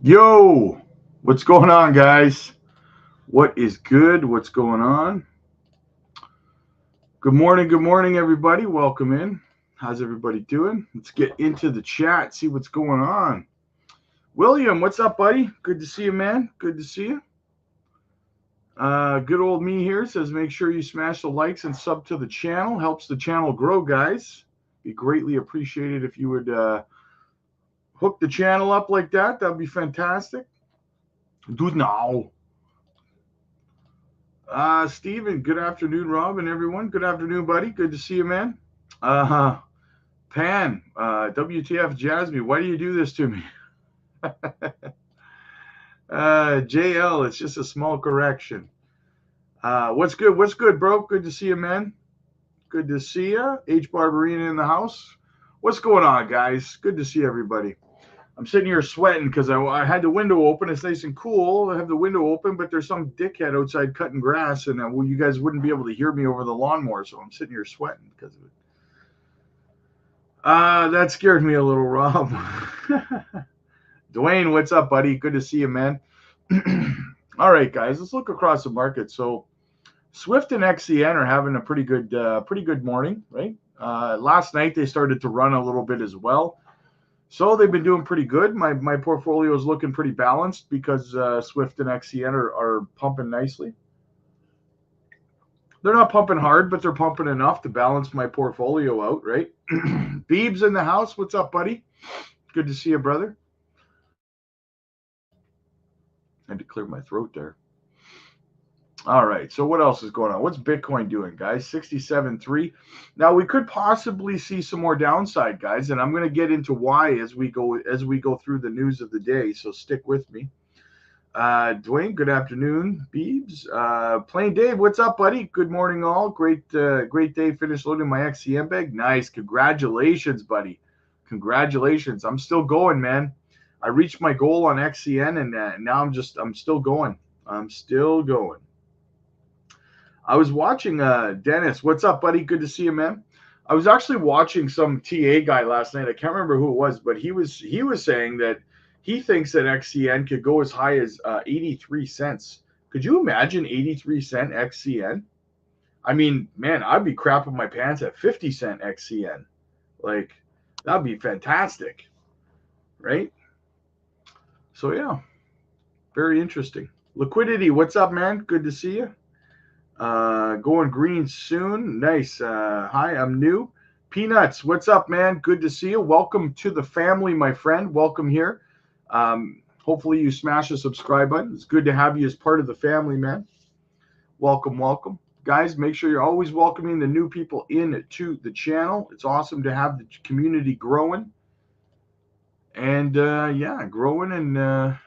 Yo, what's going on, guys? What is good? What's going on? Good morning, everybody. Welcome in. How's everybody doing? Let's get into the chat, see what's going on. William, what's up, buddy? Good to see you, man. Good to see you. Good old me here says make sure you smash the likes and sub to the channel. Helps the channel grow, guys. Be greatly appreciated if you would hook the channel up like that. That'd be fantastic. Do it now. Steven, good afternoon, Rob, and everyone. Good afternoon, buddy. Good to see you, man. Pan, WTF, Jasmy, why do you do this to me? JL, it's just a small correction. What's good? What's good, bro? Good to see you, man. Good to see you. H. Barberina in the house. What's going on, guys? Good to see everybody. I'm sitting here sweating because I had the window open. It's nice and cool. I have the window open, but there's some dickhead outside cutting grass, and well, you guys wouldn't be able to hear me over the lawnmower, so I'm sitting here sweating because of it. That scared me a little, Rob. Dwayne, what's up, buddy? Good to see you, man. All right, guys, let's look across the market. So Swift and XCN are having a pretty good morning, right? Last night they started to run a little bit as well. So they've been doing pretty good. My portfolio is looking pretty balanced because Swift and XCN are pumping nicely. They're not pumping hard, but they're pumping enough to balance my portfolio out, right? Beebs in the house. What's up, buddy? Good to see you, brother. I had to clear my throat there. All right, so what else is going on? What's Bitcoin doing, guys? 67.3. Now we could possibly see some more downside, guys, and I'm going to get into why as we go through the news of the day. So stick with me. Dwayne, good afternoon. Beebs, Plain Dave, what's up, buddy? Good morning, all. Great day. Finished loading my XCM bag. Nice, congratulations, buddy. Congratulations. I'm still going, man. I reached my goal on XCN, and now I'm still going. I'm still going. I was watching Dennis. What's up, buddy? Good to see you, man. I was actually watching some TA guy last night. I can't remember who it was, but he was saying that he thinks that XCN could go as high as 83 cents. Could you imagine 83 cent XCN? I mean, man, I'd be crapping my pants at 50 cent XCN. Like, that'd be fantastic, right? So yeah, very interesting. Liquidity, what's up, man? Good to see you. Going green soon. Nice. Hi, I'm new. Peanuts, what's up, man? Good to see you. Welcome to the family, my friend. Welcome here. Hopefully you smash the subscribe button. It's good to have you as part of the family, man. Welcome, welcome. Guys, make sure you're always welcoming the new people into the channel. It's awesome to have the community growing. And yeah, growing, and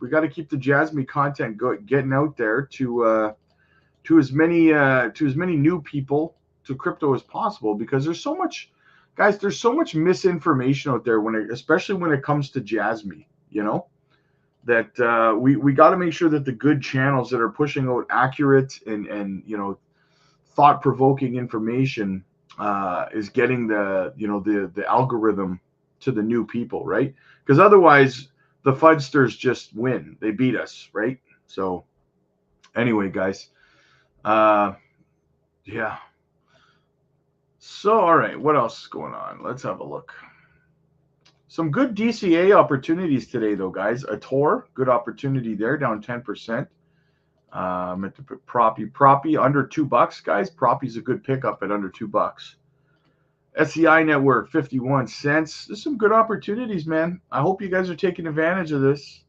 we got to keep the Jasmy content getting out there to as many new people to crypto as possible, because there's so much, guys, there's so much misinformation out there especially when it comes to Jasmy, that we got to make sure that the good channels that are pushing out accurate and thought-provoking information is getting the algorithm to the new people, right? Because otherwise the fudsters just win. They beat us, right? So anyway, guys, yeah. So, all right, what else is going on? Let's have a look. Some good DCA opportunities today, though, guys. A Tor, good opportunity there, down 10%. At the Proppy under $2, guys. Proppy's a good pickup at under $2. SCI Network, 51 cents. There's some good opportunities, man. I hope you guys are taking advantage of this.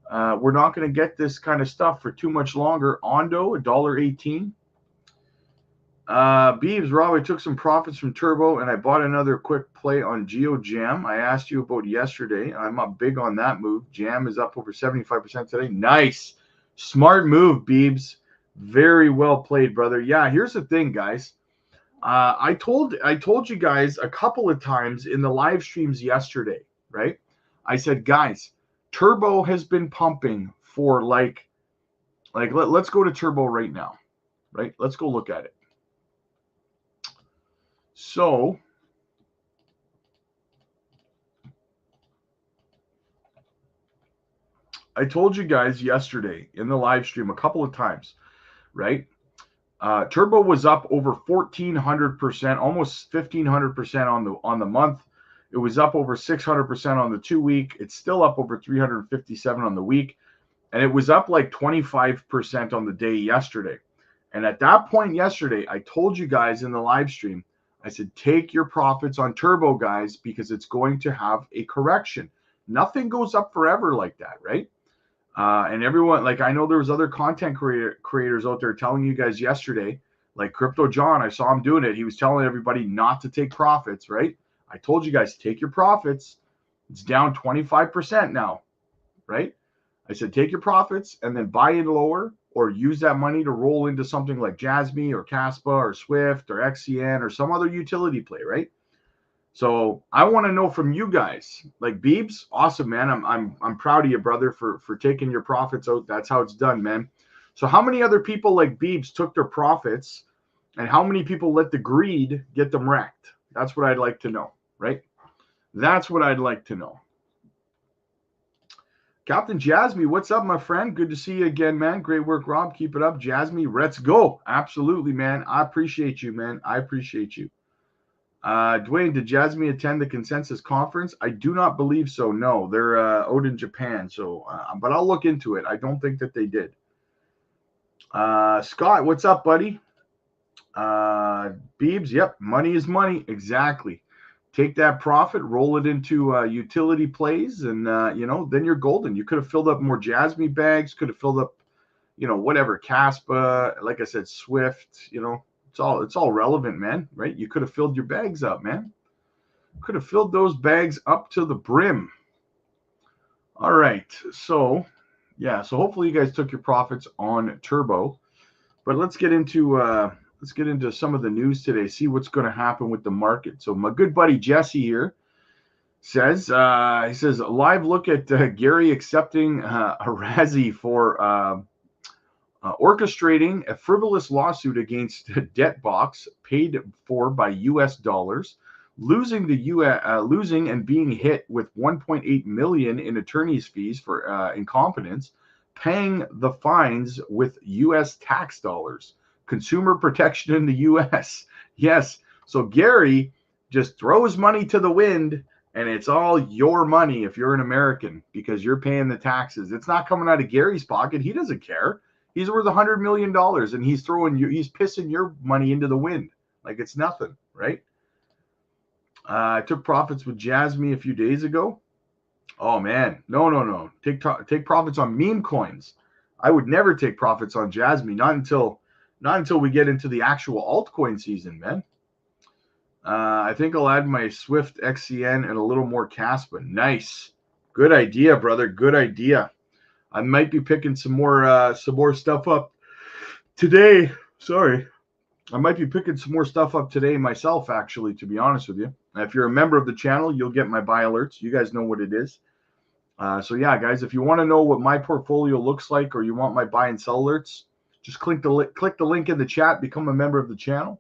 We're not going to get this kind of stuff for too much longer. Ondo, $1.18. Beebs, Rob, I took some profits from Turbo and I bought another quick play on GeoJam. I asked you about yesterday. I'm up big on that move. Jam is up over 75% today. Nice. Smart move, Beebs. Very well played, brother. Yeah, here's the thing, guys. I told you guys a couple of times in the live streams yesterday, right? I said, guys, Turbo has been pumping for let's go to Turbo right now, right? Let's go look at it. So, I told you guys yesterday in the live stream a couple of times, right? Turbo was up over 1,400%, almost 1,500% on the month. It was up over 600% on the 2-week. It's still up over 357 on the week, and it was up like 25% on the day yesterday. And at that point yesterday, I told you guys in the live stream, I said, take your profits on Turbo, guys, because it's going to have a correction. Nothing goes up forever like that, right? And everyone, like, I know there was other content creators out there telling you guys yesterday, like Crypto John, I saw him doing it. He was telling everybody not to take profits, right? I told you guys, take your profits. It's down 25% now, right? I said, take your profits and then buy it lower, or use that money to roll into something like JASMY or KASPA or SWIFT or XCN or some other utility play, right? So I want to know from you guys, like Beebs, awesome, man. I'm proud of you, brother, for taking your profits out. That's how it's done, man. So how many other people like Beebs took their profits, and how many people let the greed get them wrecked? That's what I'd like to know, right? That's what I'd like to know. Captain Jasmy, what's up, my friend? Good to see you again, man. Great work, Rob. Keep it up. Jasmy, let's go. Absolutely, man. I appreciate you, man. I appreciate you. Dwayne, did Jasmy attend the consensus conference? I do not believe so. No, they're out in Japan. So, but I'll look into it. I don't think that they did. Scott, what's up, buddy? Beebs, yep. Money is money. Exactly. Take that profit, roll it into utility plays, and then you're golden. You could have filled up more Jasmy bags, could have filled up, whatever, KASPA, like I said, SWIFT, it's all relevant, man, right? You could have filled your bags up, man. Could have filled those bags up to the brim. All right. So, yeah, so hopefully you guys took your profits on Turbo. But let's get into some of the news today, see what's going to happen with the market. So my good buddy Jesse here says, he says, a live look at Gary accepting a Razzie for orchestrating a frivolous lawsuit against Debtbox paid for by U.S. dollars, losing and being hit with 1.8 million in attorney's fees for incompetence, paying the fines with U.S. tax dollars. Consumer protection in the U.S. Yes. So Gary just throws money to the wind, and it's all your money if you're an American because you're paying the taxes. It's not coming out of Gary's pocket. He doesn't care. He's worth $100 million, and he's pissing your money into the wind like it's nothing, right? I took profits with Jasmy a few days ago. Oh man, no. Take profits on meme coins. I would never take profits on Jasmy, not until we get into the actual altcoin season, man. I think I'll add my Swift XCN and a little more KASPA. Nice. Good idea, brother. Good idea. I might be picking some more stuff up today. Sorry. I might be picking some more stuff up today myself, actually, to be honest with you. If you're a member of the channel, you'll get my buy alerts. You guys know what it is. So yeah, guys, if you want to know what my portfolio looks like, or you want my buy and sell alerts, just click the link in the chat, become a member of the channel.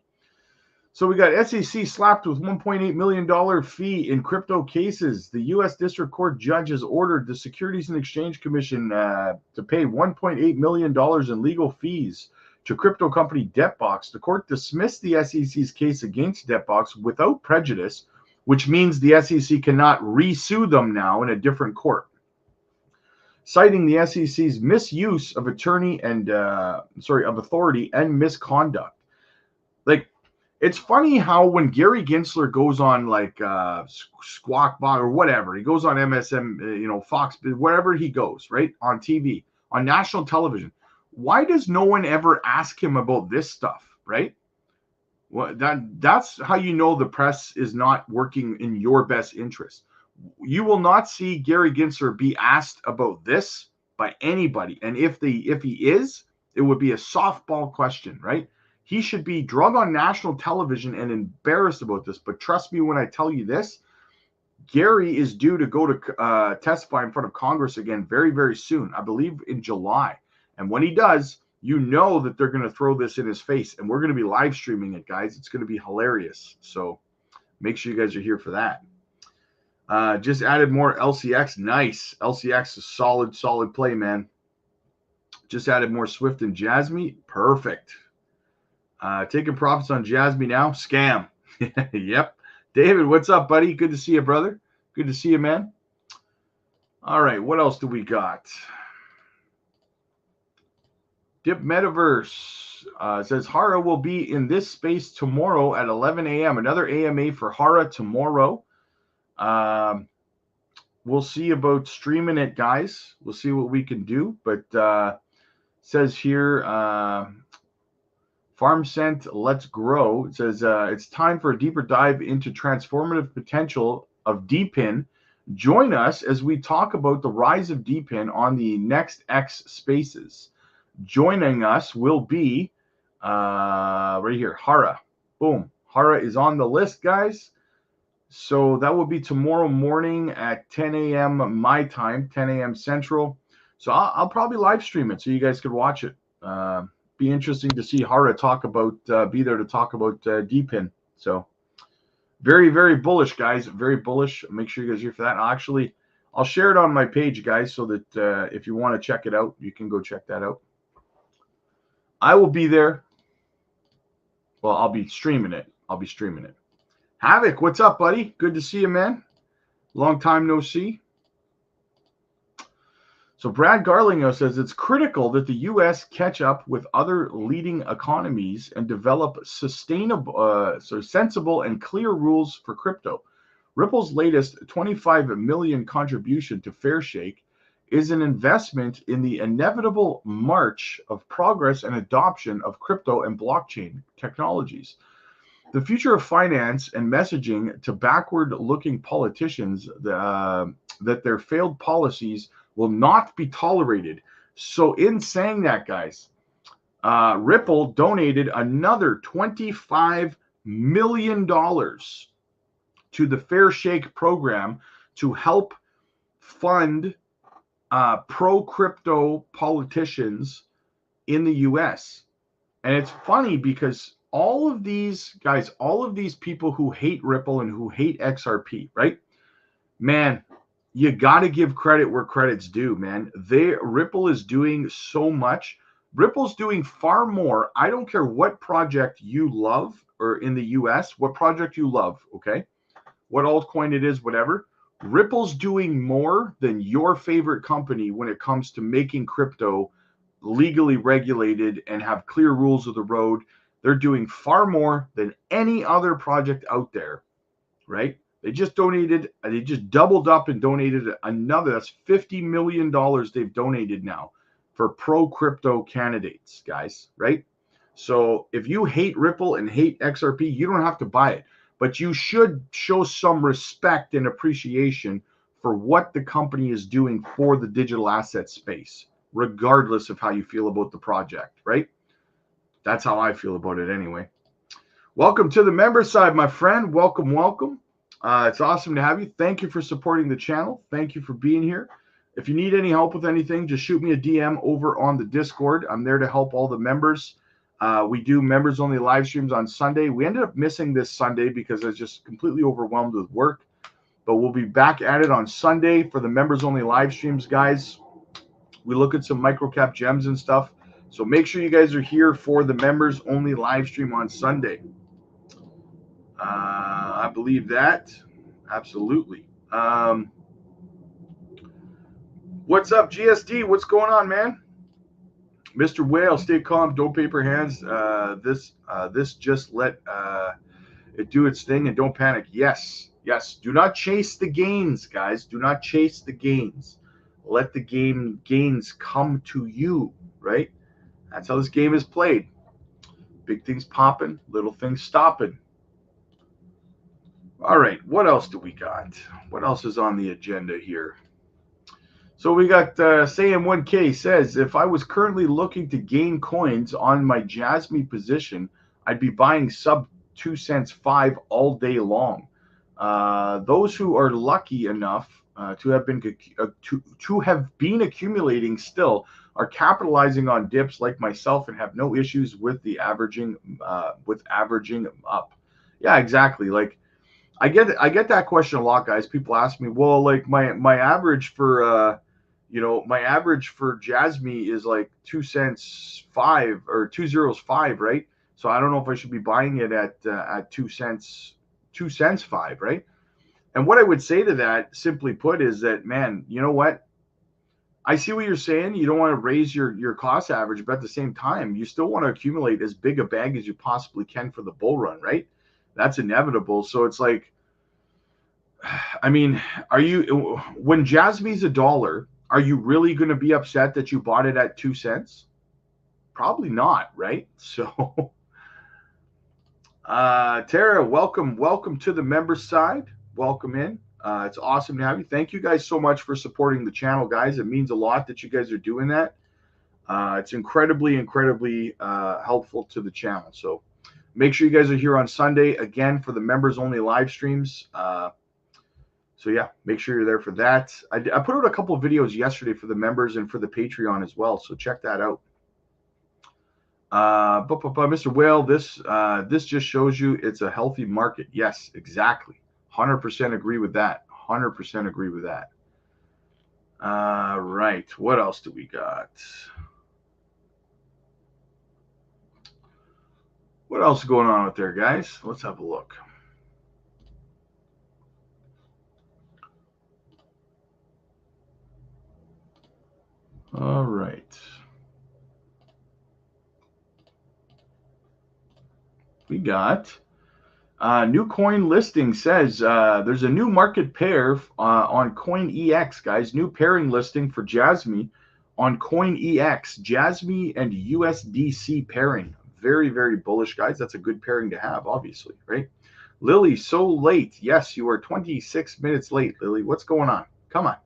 So we got SEC slapped with $1.8 million fee in crypto cases. The U.S. District Court judge has ordered the Securities and Exchange Commission to pay $1.8 million in legal fees to crypto company Debtbox. The court dismissed the SEC's case against Debtbox without prejudice, which means the SEC cannot re-sue them now in a different court, citing the SEC's misuse of authority and misconduct. Like, it's funny how when Gary Gensler goes on like Squawk Box or whatever, he goes on MSM, Fox, wherever he goes, right, on TV, on national television, why does no one ever ask him about this stuff, right? Well, that's how you know the press is not working in your best interest. You will not see Gary Gensler be asked about this by anybody. And if he is, it would be a softball question, right? He should be drug on national television and embarrassed about this. But trust me when I tell you this, Gary is due to go to testify in front of Congress again very, very soon. I believe in July. And when he does, you know that they're going to throw this in his face. And we're going to be live streaming it, guys. It's going to be hilarious. So make sure you guys are here for that. Just added more LCX. Nice. LCX is solid play, man. Just added more Swift and JASMY. Perfect. Taking profits on JASMY now. Scam. Yep. David, what's up, buddy? Good to see you, brother. Good to see you, man. All right. What else do we got? Dip Metaverse says Hara will be in this space tomorrow at 11 a.m. Another AMA for Hara tomorrow. We'll see about streaming it, guys. We'll see what we can do. But says here, Farm Scent, let's grow. It says it's time for a deeper dive into transformative potential of DPIN. Join us as we talk about the rise of DPIN on the next X Spaces. Joining us will be right here, Hara. Boom. Hara is on the list, guys. So that will be tomorrow morning at 10 a.m. my time, 10 a.m. Central. So I'll probably live stream it so you guys could watch it. Be interesting to see Hara talk about, be there to talk about DPIN. So very, very bullish, guys. Very bullish. Make sure you guys are here for that. I'll share it on my page, guys, so that if you want to check it out, you can go check that out. I will be there. Well, I'll be streaming it. Havoc, what's up, buddy? Good to see you, man. Long time no see. So Brad Garlinghouse says it's critical that the U.S. catch up with other leading economies and develop sustainable, sensible and clear rules for crypto. Ripple's latest $25 million contribution to Fairshake is an investment in the inevitable march of progress and adoption of crypto and blockchain technologies. The future of finance and messaging to backward-looking politicians that their failed policies will not be tolerated. So in saying that, guys, Ripple donated another $25 million to the Fairshake program to help fund pro-crypto politicians in the U.S. And it's funny because all of these guys, all of these people who hate Ripple and who hate XRP, right? Man, you got to give credit where credit's due, man. Ripple is doing so much. Ripple's doing far more. I don't care what project you love or in the US, what project you love, okay? What altcoin it is, whatever. Ripple's doing more than your favorite company when it comes to making crypto legally regulated and have clear rules of the road. They're doing far more than any other project out there, right? They just doubled up and donated another. That's $50 million they've donated now for pro-crypto candidates, guys, right? So if you hate Ripple and hate XRP, you don't have to buy it. But you should show some respect and appreciation for what the company is doing for the digital asset space, regardless of how you feel about the project, right? That's how I feel about it anyway. Welcome to the member side, my friend. Welcome, welcome. It's awesome to have you. Thank you for supporting the channel. Thank you for being here. If you need any help with anything, just shoot me a DM over on the Discord. I'm there to help all the members. We do members-only live streams on Sunday. We ended up missing this Sunday because I was just completely overwhelmed with work. But we'll be back at it on Sunday for the members-only live streams, guys. We look at some micro-cap gems and stuff. So make sure you guys are here for the members-only live stream on Sunday. I believe that. Absolutely. What's up, GSD? What's going on, man? Mr. Whale, stay calm. Don't paper hands. This just let it do its thing and don't panic. Yes. Yes. Do not chase the gains, guys. Do not chase the gains. Let the gains come to you, right? That's how this game is played. Big things popping, little things stopping. All right, what else do we got? What else is on the agenda here? So we got Sam1K says, if I was currently looking to gain coins on my JASMY position, I'd be buying sub 2 cents 5 all day long. Those who are lucky enough to have been accumulating still are capitalizing on dips like myself and have no issues with the averaging up. Yeah, exactly. Like I get that question a lot, guys. People ask me, well, like my average for my average for JASMY is like 2 cents 5 or 2 zeros 5, right? So I don't know if I should be buying it at 2 cents 5, right? And what I would say to that, simply put, is that, man, you know what? I see what you're saying. You don't want to raise your cost average, but at the same time, you still want to accumulate as big a bag as you possibly can for the bull run, right? That's inevitable. So it's like, I mean, when JASMY's $1, are you really going to be upset that you bought it at 2 cents? Probably not, right? So, Tara, welcome to the member side. Welcome in. It's awesome to have you. Thank you guys so much for supporting the channel, guys. It means a lot that you guys are doing that. It's incredibly helpful to the channel. So make sure you guys are here on Sunday again for the members only live streams. So yeah, make sure you're there for that. I put out a couple of videos yesterday for the members and for the Patreon as well. So check that out. Mr. Whale, this just shows you it's a healthy market. Yes, exactly. 100% agree with that. 100% agree with that. Right. What else do we got? What else is going on out there, guys? Let's have a look. All right. We got new coin listing says there's a new market pair on CoinEX, guys. New pairing listing for JASMY on CoinEX. JASMY and USDC pairing. Very bullish, guys. That's a good pairing to have, obviously, right? Lily, so late. Yes, you are 26 minutes late, Lily. What's going on? Come on.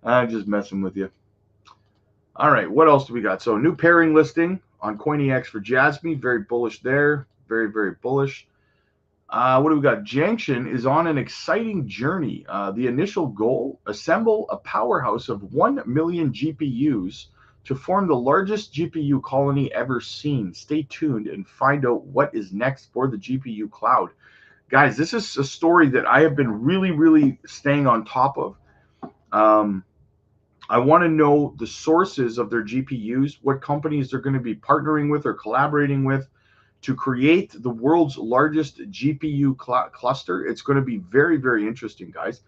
I'm just messing with you. All right, what else do we got? So new pairing listing on CoinEX for JASMY. Very bullish there. Very bullish. What do we got? Janction is on an exciting journey. The initial goal, assemble a powerhouse of 1 million GPUs to form the largest GPU colony ever seen. Stay tuned and find out what is next for the GPU cloud. Guys, this is a story that I have been really staying on top of. I want to know the sources of their GPUs, what companies they're going to be partnering with or collaborating with to create the world's largest GPU cluster. It's going to be very interesting, guys.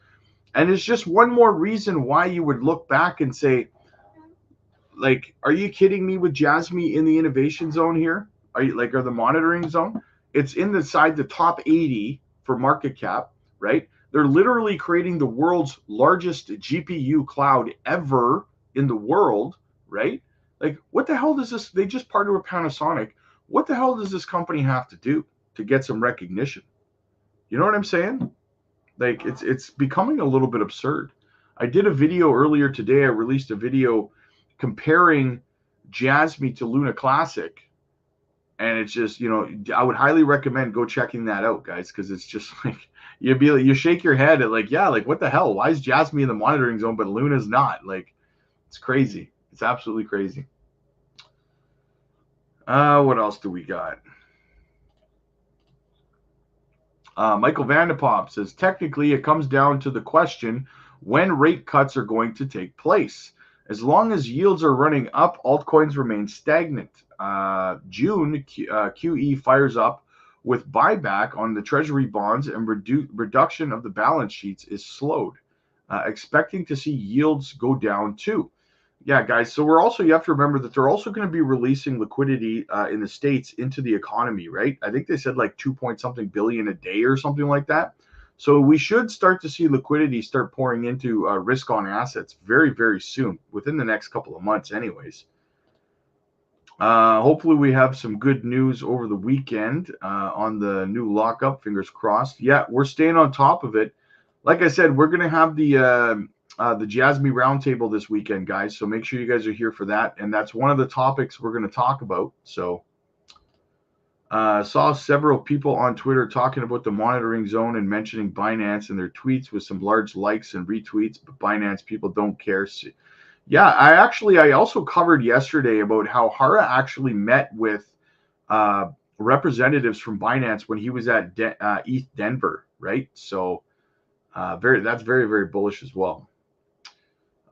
And it's just one more reason why you would look back and say, like, are you kidding me with JASMY in the innovation zone here? Are the monitoring zone? It's inside the top 80 for market cap, right? They're literally creating the world's largest GPU cloud ever in the world, right? Like, what the hell does this? They just partnered with Panasonic. What the hell does this company have to do to get some recognition? You know what I'm saying? Like, it's becoming a little bit absurd. I did a video earlier today. I released a video comparing JASMY to Luna Classic. And it's just, I would highly recommend go checking that out, guys, because it's just like, you shake your head at like, what the hell? Why is JASMY in the monitoring zone, but Luna's not? Like, it's crazy. It's absolutely crazy. What else do we got? Michael Vandepop says, technically, it comes down to the question when rate cuts are going to take place. As long as yields are running up, altcoins remain stagnant. June, QE fires up with buyback on the treasury bonds and reduction of the balance sheets is slowed. Expecting to see yields go down too. Yeah, guys. So you have to remember that they're also going to be releasing liquidity in the States into the economy, right? I think they said like 2-point-something billion a day or something like that. So we should start to see liquidity start pouring into risk on assets very soon, within the next couple of months anyways. Hopefully we have some good news over the weekend on the new lockup. Fingers crossed. Yeah, we're staying on top of it. Like I said, we're going to have the JASMY roundtable this weekend, guys. So make sure you guys are here for that. And that's one of the topics we're going to talk about. So saw several people on Twitter talking about the monitoring zone and mentioning Binance in their tweets with some large likes and retweets, but Binance people don't care. Yeah, I also covered yesterday about how Hara actually met with representatives from Binance when he was at ETH Denver, right? So that's very, very bullish as well.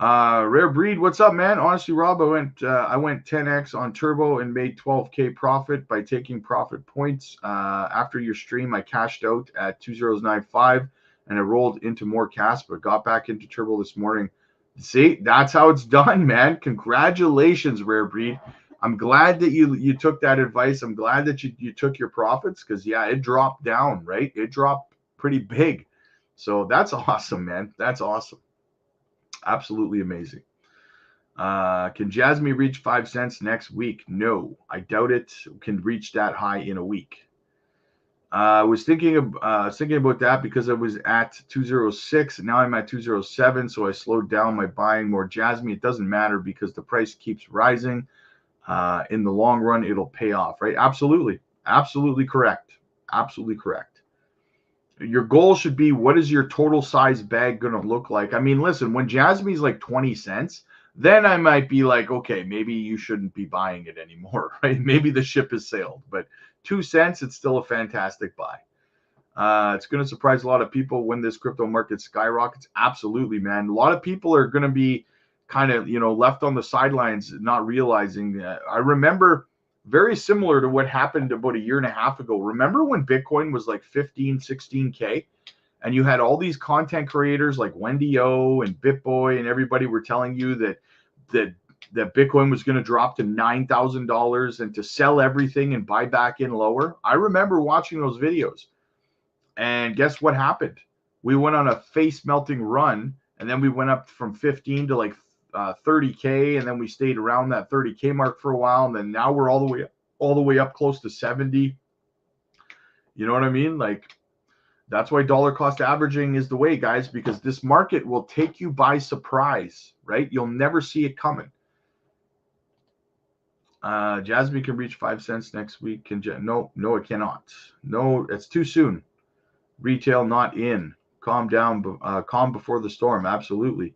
Rare Breed, what's up, man? Honestly, Rob, I went 10x on Turbo and made 12K profit by taking profit points. After your stream, I cashed out at 2095 and I rolled into more KASPA. Got back into Turbo this morning. See, that's how it's done, man. Congratulations, Rare Breed. I'm glad that you took that advice. I'm glad that you took your profits because, yeah, it dropped down, right? It dropped pretty big. So that's awesome, man. That's awesome. Absolutely amazing. Can JASMY reach 5 cents next week? No, I doubt it can reach that high in a week. I was thinking about that because I was at 206. Now I'm at 207, so I slowed down my buying more JASMY. It doesn't matter because the price keeps rising. In the long run, it'll pay off, right? Absolutely. Absolutely correct. Absolutely correct. Your goal should be, what is your total size bag going to look like? I mean, listen, when JASMY is like 20 cents, then I might be like, okay, maybe you shouldn't be buying it anymore, right? Maybe the ship has sailed, but 2 cents, it's still a fantastic buy. It's going to surprise a lot of people when this crypto market skyrockets. Absolutely, man. A lot of people are going to be kind of, left on the sidelines, not realizing. I remember very similar to what happened about a year and a half ago. Remember when Bitcoin was like 15, 16K and you had all these content creators like Wendy O and BitBoy and everybody were telling you that Bitcoin was going to drop to $9,000 and to sell everything and buy back in lower? I remember watching those videos. And guess what happened? We went on a face melting run, and then we went up from 15 to like 30K, and then we stayed around that 30K mark for a while, and then now we're all the way up close to 70. You know what I mean? Like, that's why dollar cost averaging is the way, guys, because this market will take you by surprise, right? You'll never see it coming. JASMY can reach 5 cents next week. No, it cannot. No, it's too soon. Retail not in. Calm down. Calm before the storm. Absolutely.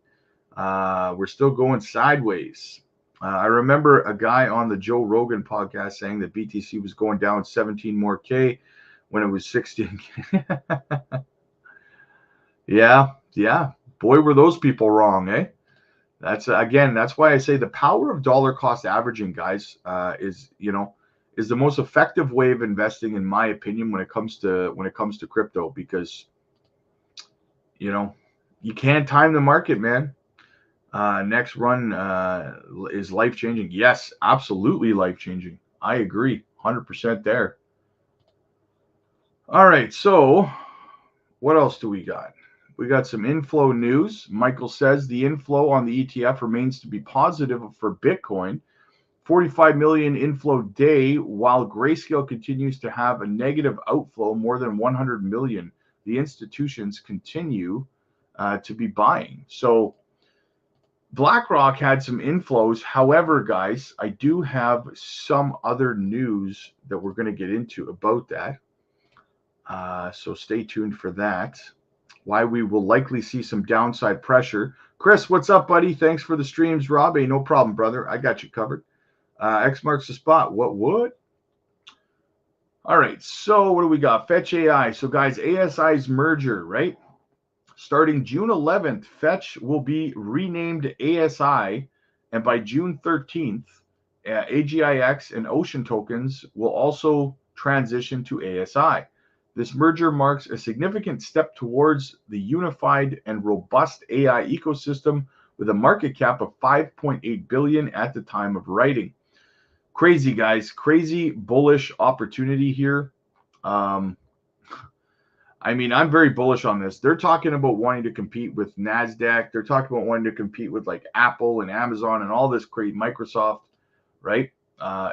We're still going sideways. I remember a guy on the Joe Rogan podcast saying that BTC was going down 17 more K when it was 16K. Yeah. Boy, were those people wrong, eh? That's why I say the power of dollar cost averaging, guys, is the most effective way of investing, in my opinion, when it comes to crypto, because you can't time the market, man. Next run is life-changing. Yes, absolutely life-changing. I agree, 100% there. All right, so what else do we got? We got some inflow news. Michael says the inflow on the ETF remains to be positive for Bitcoin. 45 million inflow day, while Grayscale continues to have a negative outflow more than 100 million. The institutions continue to be buying. So BlackRock had some inflows. However, guys, I do have some other news that we're going to get into about that. So stay tuned for that. Why we will likely see some downside pressure. Chris, what's up, buddy? Thanks for the streams, Rob. Hey, no problem, brother. I got you covered. X marks the spot. What? All right. So what do we got? Fetch AI. So, guys, ASI's merger, right? Starting June 11th, Fetch will be renamed ASI, and by June 13th, AGIX and Ocean tokens will also transition to ASI. This merger marks a significant step towards the unified and robust AI ecosystem with a market cap of 5.8 billion at the time of writing. Crazy, guys. Crazy bullish opportunity here. I mean, I'm very bullish on this. They're talking about wanting to compete with NASDAQ. They're talking about wanting to compete with like Apple and Amazon and all this great Microsoft, right?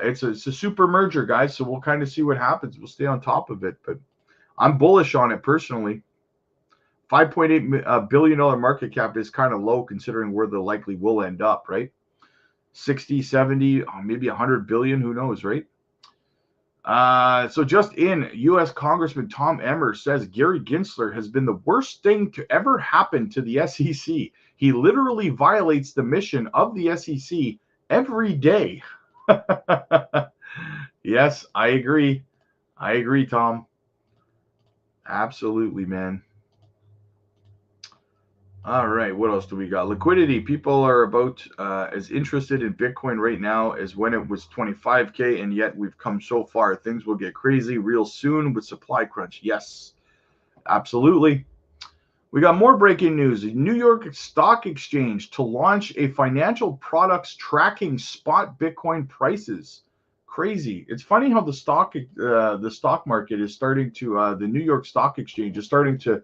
It's a super merger, guys. So we'll kind of see what happens. We'll stay on top of it. But I'm bullish on it personally. $5.8 billion market cap is kind of low considering where the likely will end up, right? 60, 70, maybe 100 billion. Who knows, right? So just in, U.S. Congressman Tom Emmer says Gary Gensler has been the worst thing to ever happen to the SEC. He literally violates the mission of the SEC every day. Yes, I agree. I agree, Tom. Absolutely, man. All right, what else do we got? Liquidity. People are about as interested in Bitcoin right now as when it was 25K, and yet we've come so far. Things will get crazy real soon with supply crunch. Yes, absolutely. We got more breaking news. The New York Stock Exchange to launch a financial products tracking spot Bitcoin prices. Crazy. It's funny how the stock market is starting to the New York Stock Exchange is starting to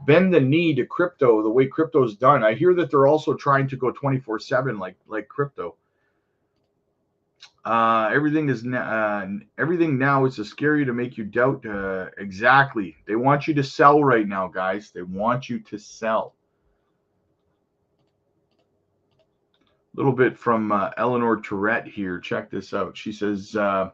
bend the knee to crypto the way crypto's done. I hear that they're also trying to go 24/7 like crypto. Everything now is scary to make you doubt. Exactly. They want you to sell right now, guys. They want you to sell. A little bit from Eleanor Tourette here. Check this out. She says, so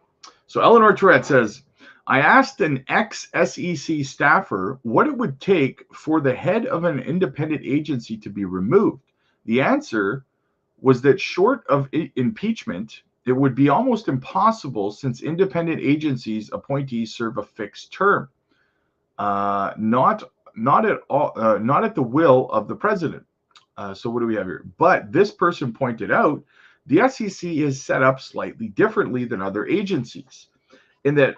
Eleanor Tourette says, I asked an ex-SEC staffer what it would take for the head of an independent agency to be removed. The answer was that short of impeachment, it would be almost impossible since independent agencies appointees serve a fixed term, not at the will of the president. So what do we have here? But this person pointed out the SEC is set up slightly differently than other agencies, in that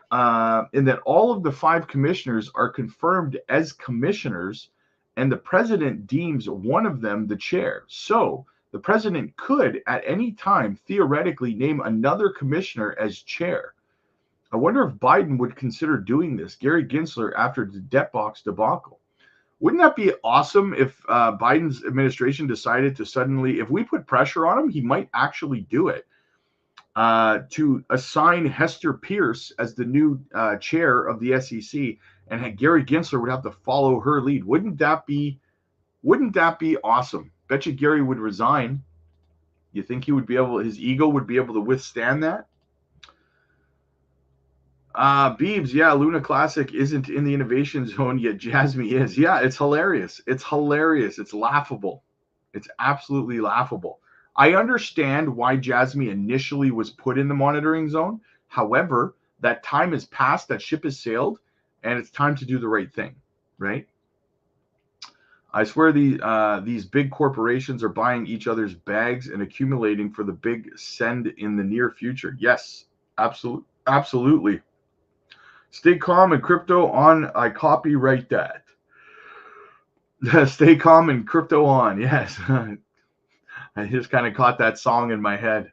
all of the 5 commissioners are confirmed as commissioners, and the president deems one of them the chair. So the president could, at any time, theoretically name another commissioner as chair. I wonder if Biden would consider doing this. Gary Gensler after the debt box debacle. Wouldn't that be awesome if Biden's administration decided to suddenly, if we put pressure on him, he might actually do it, to assign Hester Pierce as the new chair of the SEC, and Gary Gensler would have to follow her lead. Wouldn't that be awesome? Bet you Gary would resign. You think he would be able, his ego would be able to withstand that? Beebs, yeah, Luna Classic isn't in the innovation zone yet. JASMY is. Yeah, it's hilarious. It's hilarious. It's laughable. It's absolutely laughable. I understand why JASMY initially was put in the monitoring zone. However, that time has passed, that ship has sailed, and it's time to do the right thing, right? I swear these big corporations are buying each other's bags and accumulating for the big send in the near future. Yes, absolutely. Stay calm and crypto on. I copyright that. Stay calm and crypto on. Yes. I just kind of caught that song in my head.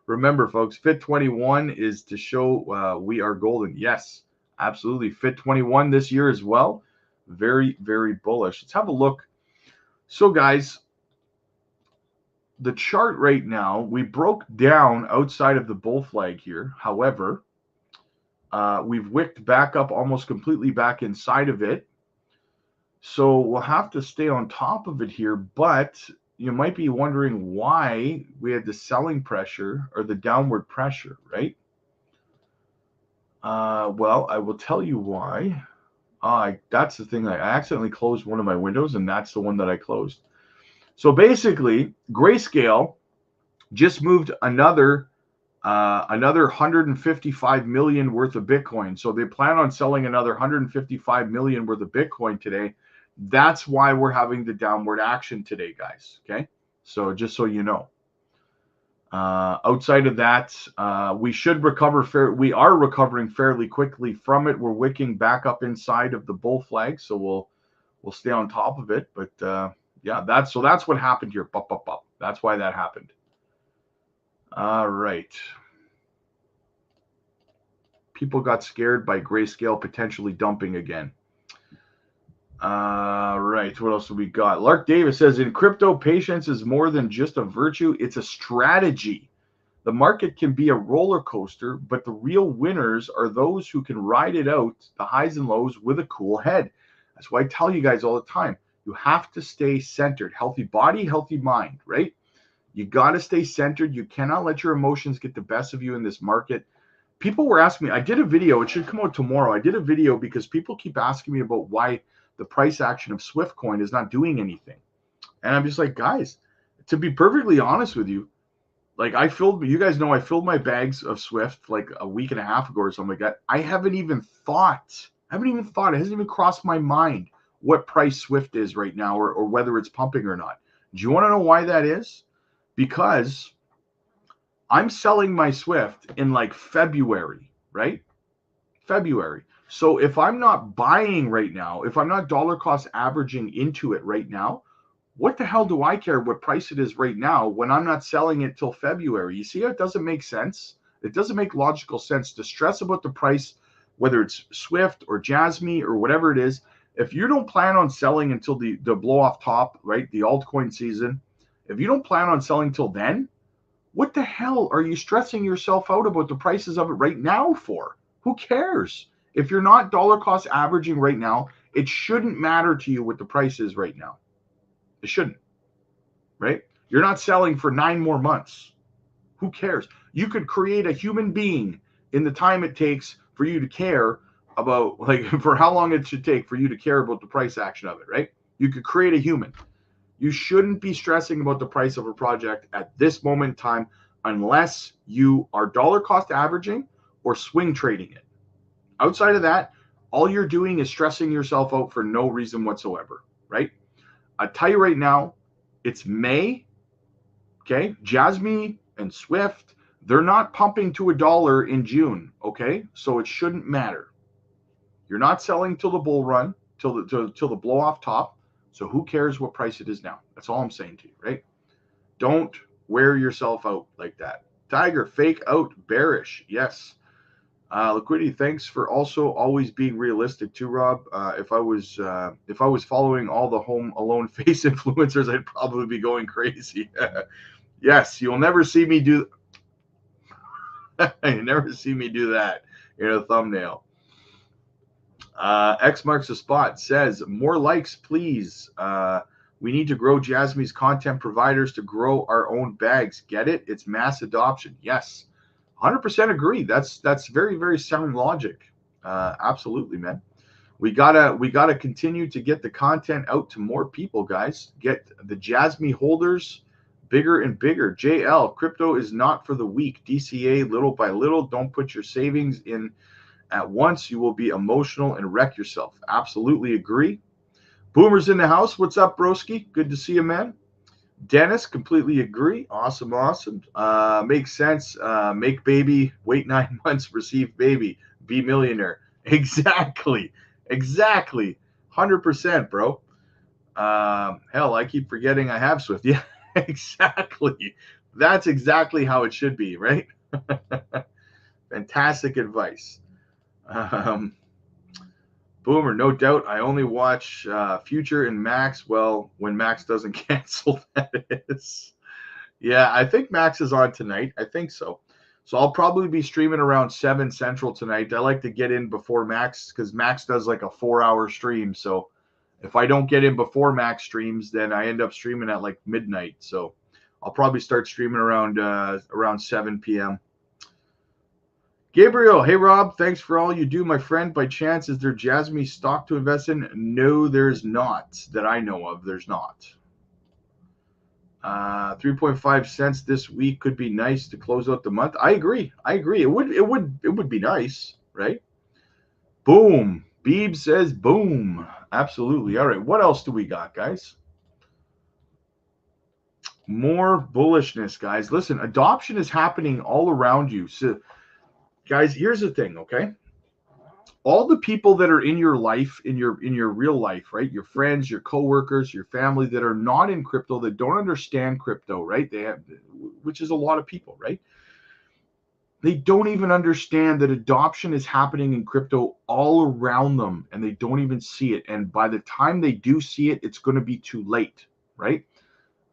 Remember, folks, Fit 21 is to show we are golden. Yes, absolutely. Fit 21 this year as well. Very, very bullish. Let's have a look. So, guys, the chart right now, we broke down outside of the bull flag here. However, we've wicked back up almost completely back inside of it. So we'll have to stay on top of it here. But you might be wondering why we had the selling pressure or the downward pressure, right? Well, I will tell you why. That's the thing. I accidentally closed one of my windows, and that's the one that I closed. So basically, Grayscale just moved another 155 million worth of Bitcoin. So they plan on selling another 155 million worth of Bitcoin today. That's why we're having the downward action today, guys. Okay. So just so you know, outside of that, we should recover. We are recovering fairly quickly from it. We're wicking back up inside of the bull flag. So we'll stay on top of it. But yeah, that's what happened here. That's why that happened. All right. People got scared by Grayscale potentially dumping again. All right. What else do we got? Lark Davis says, in crypto, patience is more than just a virtue. It's a strategy. The market can be a roller coaster, but the real winners are those who can ride it out, the highs and lows, with a cool head. That's why I tell you guys all the time, you have to stay centered. Healthy body, healthy mind, right? You got to stay centered. You cannot let your emotions get the best of you in this market. People were asking me, I did a video, it should come out tomorrow. I did a video because people keep asking me about why the price action of Swift coin is not doing anything. And I'm just like, guys, to be perfectly honest with you, Like you guys know I filled my bags of Swift like a week and a half ago or something like that. I haven't even thought, it hasn't even crossed my mind what price Swift is right now or whether it's pumping or not. Do you want to know why that is? Because I'm selling my Swift in like February, right? February. So if I'm not buying right now, if I'm not dollar cost averaging into it right now, what the hell do I care what price it is right now when I'm not selling it till February? You see how it doesn't make sense? It doesn't make logical sense to stress about the price, whether it's Swift or JASMY or whatever it is. If you don't plan on selling until the blow off top, right, the altcoin season, if you don't plan on selling till then, what the hell are you stressing yourself out about the prices of it right now for? Who cares? If you're not dollar cost averaging right now, it shouldn't matter to you what the price is right now. It shouldn't, right? You're not selling for 9 more months. Who cares? You could create a human being in the time it takes for you to care about, like, for how long it should take for you to care about the price action of it, right? You could create a human. You shouldn't be stressing about the price of a project at this moment in time unless you are dollar cost averaging or swing trading it. Outside of that, all you're doing is stressing yourself out for no reason whatsoever, right? I tell you right now, it's May. Okay, JASMY and Swift, they're not pumping to $1 in June. Okay, so it shouldn't matter. You're not selling till the bull run, till the blow off top. So who cares what price it is now? That's all I'm saying to you, right? Don't wear yourself out like that. Tiger, fake out, bearish. Yes. Liquidity, thanks for also always being realistic too, Rob. If I was following all the Home Alone face influencers, I'd probably be going crazy. Yes, you'll never see me do. You never see me do that in a thumbnail. X marks the spot says more likes, please. We need to grow JASMY's content providers to grow our own bags. Get it? It's mass adoption. Yes. 100% agree. That's very, very sound logic. Absolutely, man. We gotta continue to get the content out to more people, guys. Get the JASMY holders bigger and bigger. JL, crypto is not for the weak. DCA little by little. Don't put your savings in at once. You will be emotional and wreck yourself. Absolutely agree. Boomer's in the house. What's up, broski? Good to see you, man. Dennis, completely agree. Awesome, awesome. Makes sense. Make baby, wait 9 months, receive baby, be millionaire. Exactly. 100%, bro. Hell, I keep forgetting I have Swift. Yeah, exactly. That's exactly how it should be, right? Fantastic advice. Boomer, no doubt. I only watch Future and Max. Well, when Max doesn't cancel, that is. Yeah, I think Max is on tonight. I think so. So I'll probably be streaming around 7 Central tonight. I like to get in before Max because Max does like a 4-hour stream. So if I don't get in before Max streams, then I end up streaming at like midnight. So I'll probably start streaming around 7 p.m. Gabriel, hey Rob, thanks for all you do, my friend. By chance, is there JASMY stock to invest in? No, there's not. That I know of, there's not. 3.5 cents this week could be nice to close out the month. I agree. It would be nice, right? Boom. Beeb says boom. Absolutely. All right. What else do we got, guys? More bullishness, guys. Listen, adoption is happening all around you. So guys, here's the thing, okay? All the people that are in your life, in your real life, right? Your friends, your coworkers, your family that are not in crypto, that don't understand crypto, right? Which is a lot of people, right? They don't even understand that adoption is happening in crypto all around them, and they don't even see it. And by the time they do see it, it's going to be too late, right?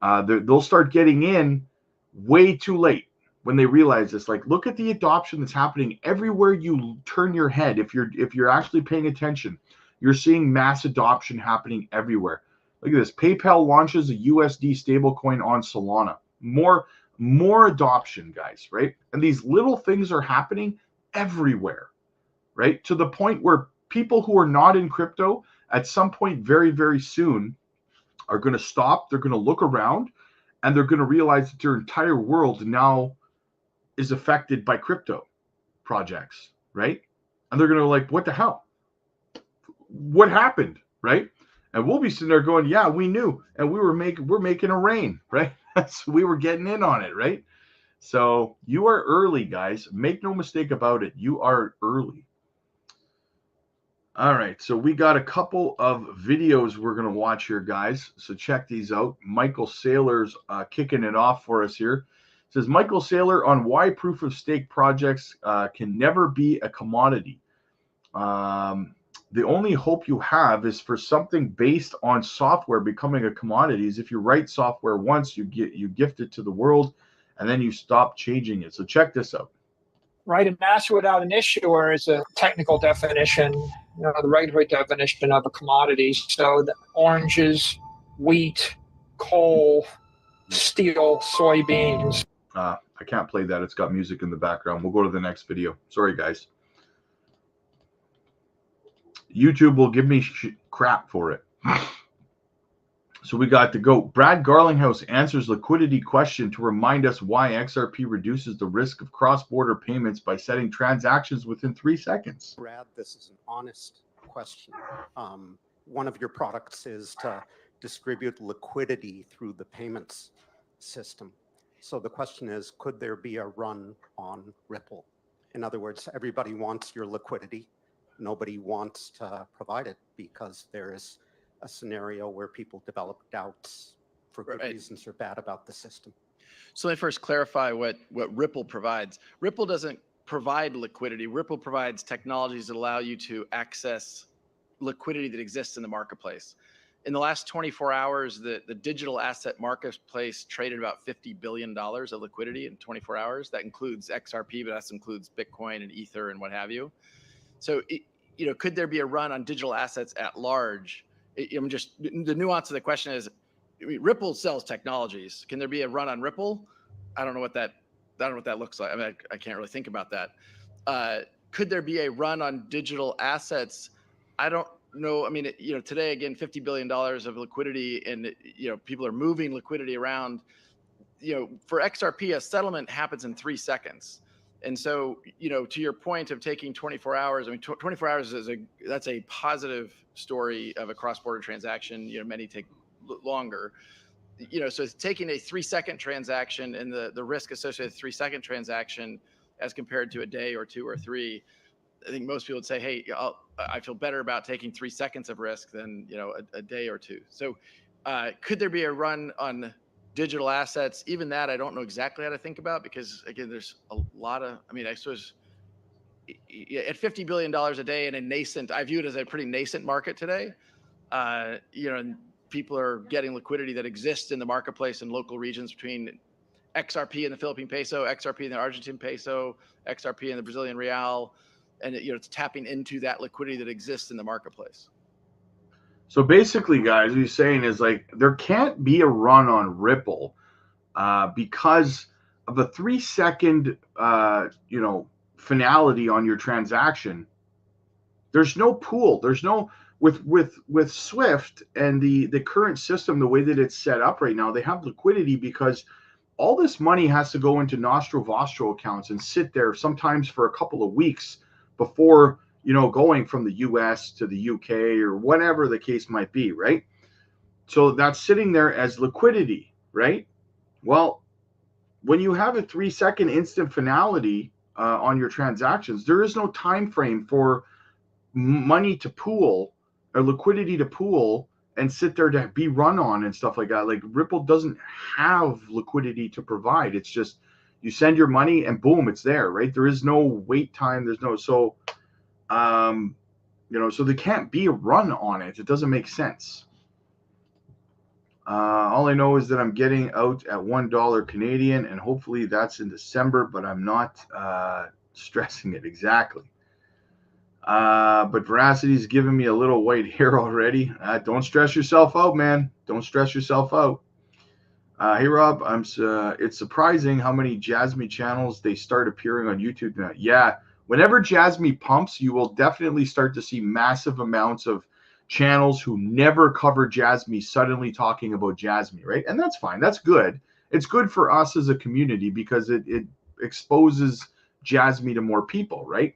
They'll start getting in way too late. When they realize this, like, look at the adoption that's happening everywhere you turn your head. If you're actually paying attention, you're seeing mass adoption happening everywhere. Look at this. PayPal launches a USD stablecoin on Solana. More adoption, guys, right? And these little things are happening everywhere, right? To the point where people who are not in crypto at some point very, very soon are going to stop. They're going to look around and they're going to realize that their entire world now is affected by crypto projects, right? And they're going to like, what the hell? What happened, right? And we'll be sitting there going, yeah, we knew, and we're making a rain, right? So we were getting in on it, right? So you are early, guys. Make no mistake about it. You are early. All right, so we got a couple of videos we're going to watch here, guys. So check these out. Michael Saylor's kicking it off for us here. It says, Michael Saylor on why proof of stake projects can never be a commodity. The only hope you have is for something based on software becoming a commodity. Is if you write software once, you gift it to the world, and then you stop changing it. So check this out. Right, a master without an issuer is a technical definition, the regulatory definition of a commodity. So the oranges, wheat, coal, steel, soybeans. I can't play that. It's got music in the background. We'll go to the next video. Sorry, guys. YouTube will give me crap for it. So we got to go. Brad Garlinghouse answers liquidity question to remind us why XRP reduces the risk of cross-border payments by setting transactions within 3 seconds. Brad, this is an honest question. One of your products is to distribute liquidity through the payments system. So the question is, could there be a run on Ripple? In other words, everybody wants your liquidity. Nobody wants to provide it because there is a scenario where people develop doubts for good reasons or bad about the system. So let me first clarify what Ripple provides. Ripple doesn't provide liquidity. Ripple provides technologies that allow you to access liquidity that exists in the marketplace. In the last 24 hours, the digital asset marketplace traded about $50 billion of liquidity in 24 hours. That includes XRP, but that includes Bitcoin and Ether and what have you. So, could there be a run on digital assets at large? Just the nuance of the question is, Ripple sells technologies. Can there be a run on Ripple? I don't know what that looks like. I mean, I can't really think about that. Could there be a run on digital assets? I don't know. I mean, today again, $50 billion of liquidity, and people are moving liquidity around. For XRP, a settlement happens in 3 seconds. And so, to your point of taking 24 hours, I mean, 24 hours that's a positive story of a cross-border transaction. Many take longer. So it's taking a 3-second transaction and the risk associated with a 3-second transaction as compared to a day or 2 or 3. I think most people would say, hey, I feel better about taking 3 seconds of risk than, a day or 2. So could there be a run on digital assets? Even that, I don't know exactly how to think about, because again, there's a lot of, I suppose at $50 billion a day in a nascent, I view it as a pretty nascent market today. And people are getting liquidity that exists in the marketplace in local regions between XRP and the Philippine peso, XRP and the Argentine peso, XRP and the Brazilian real. And it's tapping into that liquidity that exists in the marketplace. So basically, guys, what he's saying is like there can't be a run on Ripple because of a 3-second, finality on your transaction. There's no pool. There's no with Swift and the current system, the way that it's set up right now. They have liquidity because all this money has to go into Nostro accounts and sit there sometimes for a couple of weeks before going from the US to the UK or whatever the case might be, right? So that's sitting there as liquidity, right? Well, when you have a 3-second instant finality on your transactions, there is no time frame for money to pool or liquidity to pool and sit there to be run on and stuff like that. Like Ripple doesn't have liquidity to provide. It's just you send your money and boom, it's there, right? There is no wait time. There's no so there can't be a run on it. It doesn't make sense. All I know is that I'm getting out at $1 Canadian, and hopefully that's in December, but I'm not stressing it exactly. But Veracity's giving me a little white hair already. Don't stress yourself out, man. Don't stress yourself out. Hey, Rob, it's surprising how many JASMY channels they start appearing on YouTube now. Yeah. Whenever JASMY pumps, you will definitely start to see massive amounts of channels who never cover JASMY suddenly talking about JASMY, right? And that's fine. That's good. it's good for us as a community because it exposes JASMY to more people, right?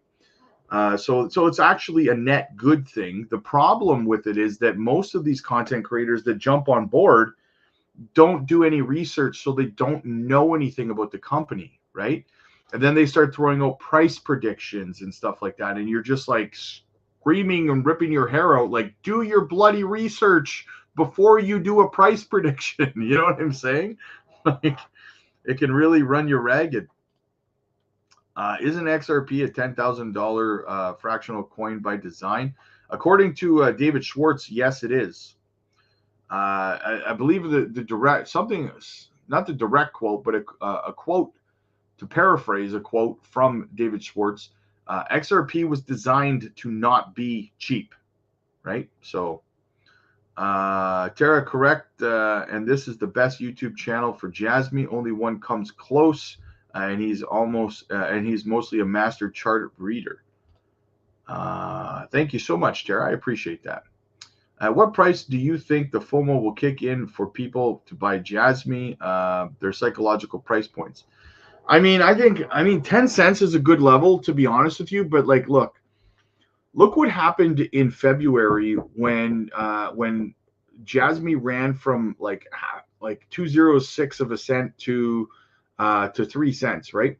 So it's actually a net good thing. The problem with it is that most of these content creators that jump on board don't do any research, so they don't know anything about the company, right? And then they start throwing out price predictions and stuff like that, and you're just like screaming and ripping your hair out, like, do your bloody research before you do a price prediction. You know what I'm saying? Like, it can really run you ragged. Isn't XRP a $10,000 fractional coin by design? According to David Schwartz, yes, it is. I believe the direct, something, not the direct quote, but a quote, to paraphrase a quote from David Schwartz, XRP was designed to not be cheap, right? So, Tara, correct, and this is the best YouTube channel for JASMY. Only one comes close. And he's mostly a master chart reader. Thank you so much, Tara. I appreciate that. At what price do you think the FOMO will kick in for people to buy JASMY? Their psychological price points. I mean, 10 cents is a good level, to be honest with you. But like, look what happened in February when JASMY ran from like 206 of a cent to 3 cents, right?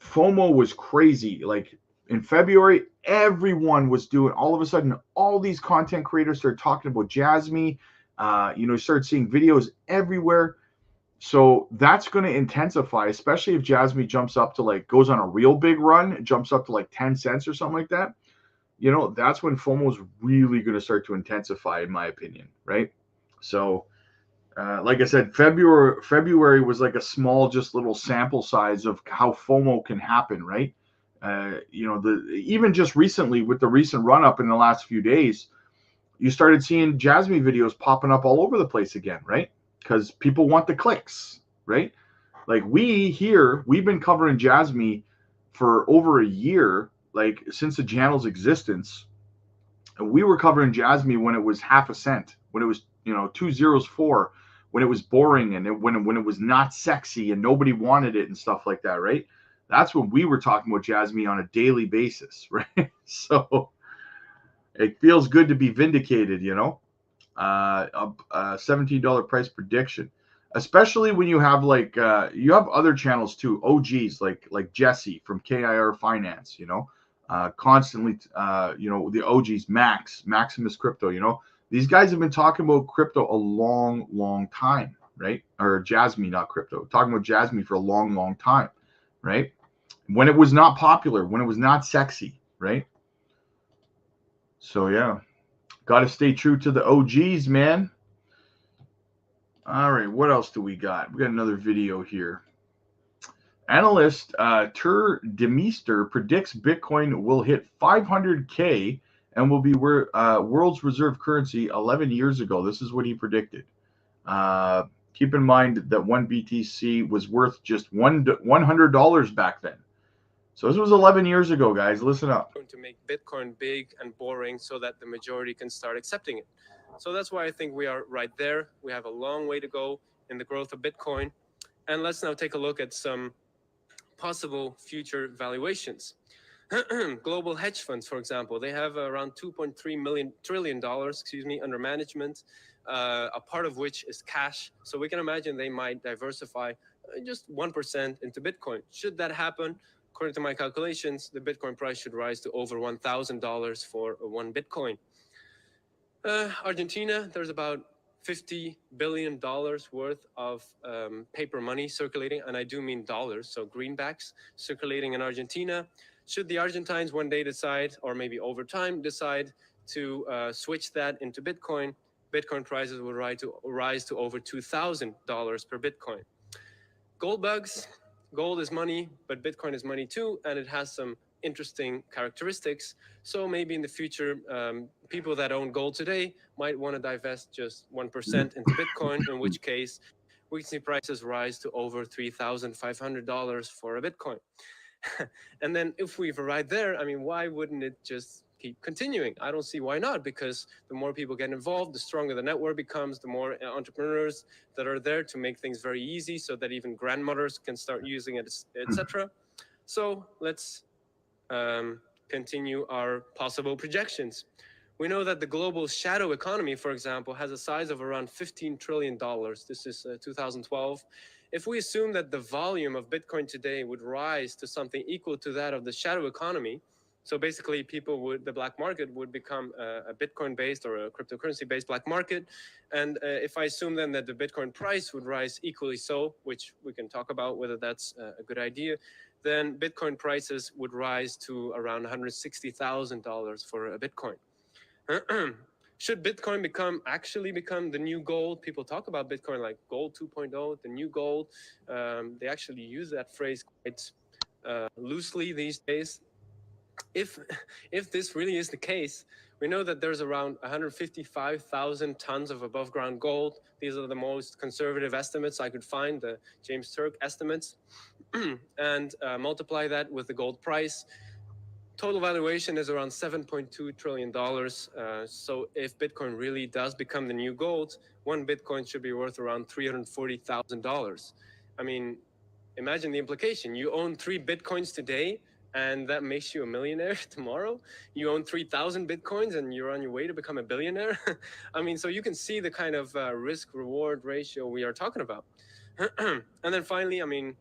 FOMO was crazy. Like in February, everyone was doing, all of a sudden, all these content creators started talking about JASMY. Started seeing videos everywhere. So that's going to intensify, especially if JASMY jumps up to goes on a real big run, jumps up to 10 cents or something like that. That's when FOMO is really going to start to intensify, in my opinion, right? So, like I said, February was like a small, just little sample size of how FOMO can happen, right? Even just recently with the recent run up in the last few days, you started seeing JASMY videos popping up all over the place again, right? Because people want the clicks, right? Like we've been covering JASMY for over a year, like since the channel's existence. And we were covering JASMY when it was half a cent, when it was 204, when it was boring and when it was not sexy and nobody wanted it and stuff like that, right? That's when we were talking about JASMY on a daily basis, right? So it feels good to be vindicated, a $17 price prediction, especially when you have you have other channels too, OGs like Jesse from KIR Finance, constantly, the OGs, Maximus Crypto, these guys have been talking about crypto a long, long time, right? Or JASMY, not crypto, talking about JASMY for a long, long time, right? When it was not popular, when it was not sexy, right? So yeah, got to stay true to the OGs, man. All right, what else do we got? We got another video here. Analyst Tur Demeester predicts Bitcoin will hit 500K and will be world's reserve currency 11 years ago. This is what he predicted. Keep in mind that one BTC was worth just $100 back then. So this was 11 years ago, guys. Listen up. To make Bitcoin big and boring so that the majority can start accepting it. So that's why I think we are right there. We have a long way to go in the growth of Bitcoin. And let's now take a look at some possible future valuations. Global hedge funds, for example, they have around $2.3 trillion under management, a part of which is cash. So we can imagine they might diversify just 1% into Bitcoin. Should that happen, according to my calculations, the Bitcoin price should rise to over $1,000 for one Bitcoin. Argentina, there's about $50 billion worth of paper money circulating, and I do mean dollars, so greenbacks circulating in Argentina. Should the Argentines one day decide, or maybe over time decide to switch that into Bitcoin, Bitcoin prices will rise to over $2,000 per Bitcoin. Gold bugs, gold is money, but Bitcoin is money too, and it has some interesting characteristics. So maybe in the future, people that own gold today might want to divest just 1% into Bitcoin, in which case we can see prices rise to over $3,500 for a Bitcoin. And then if we've arrived there, I mean, why wouldn't it just keep continuing. I don't see why not, because the more people get involved, the stronger the network becomes, the more entrepreneurs that are there to make things very easy so that even grandmothers can start using it, etc. So let's continue our possible projections. We know that the global shadow economy, for example, has a size of around $15 trillion. This is 2012. If we assume that the volume of Bitcoin today would rise to something equal to that of the shadow economy, so basically the black market would become a Bitcoin-based or a cryptocurrency-based black market. And if I assume then that the Bitcoin price would rise equally so, which we can talk about whether that's a good idea, then Bitcoin prices would rise to around $160,000 for a Bitcoin. Should Bitcoin actually become the new gold? People talk about Bitcoin like gold 2.0, the new gold. They actually use that phrase quite loosely these days. If this really is the case, we know that there's around 155,000 tons of above ground gold. These are the most conservative estimates I could find, the James Turk estimates, and multiply that with the gold price. Total valuation is around $7.2 trillion. So if Bitcoin really does become the new gold, one Bitcoin should be worth around $340,000. I mean, imagine the implication. You own 3 Bitcoins today, and that makes you a millionaire tomorrow. You own 3,000 Bitcoins, and you're on your way to become a billionaire. I mean, so you can see the kind of risk-reward ratio we are talking about. And then finally, I mean,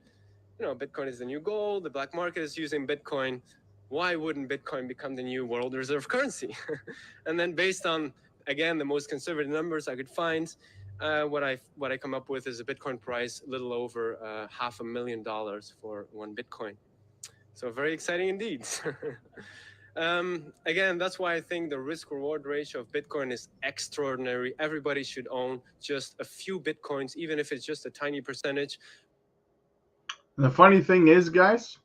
you know, Bitcoin is the new gold. The black market is using Bitcoin. Why wouldn't Bitcoin become the new world reserve currency? And then based on, again, the most conservative numbers I could find, what I come up with is a Bitcoin price a little over $500,000 for one Bitcoin. So very exciting indeed. Again, that's why I think the risk reward ratio of Bitcoin is extraordinary. Everybody should own just a few Bitcoins, even if it's just a tiny percentage. And the funny thing is, guys,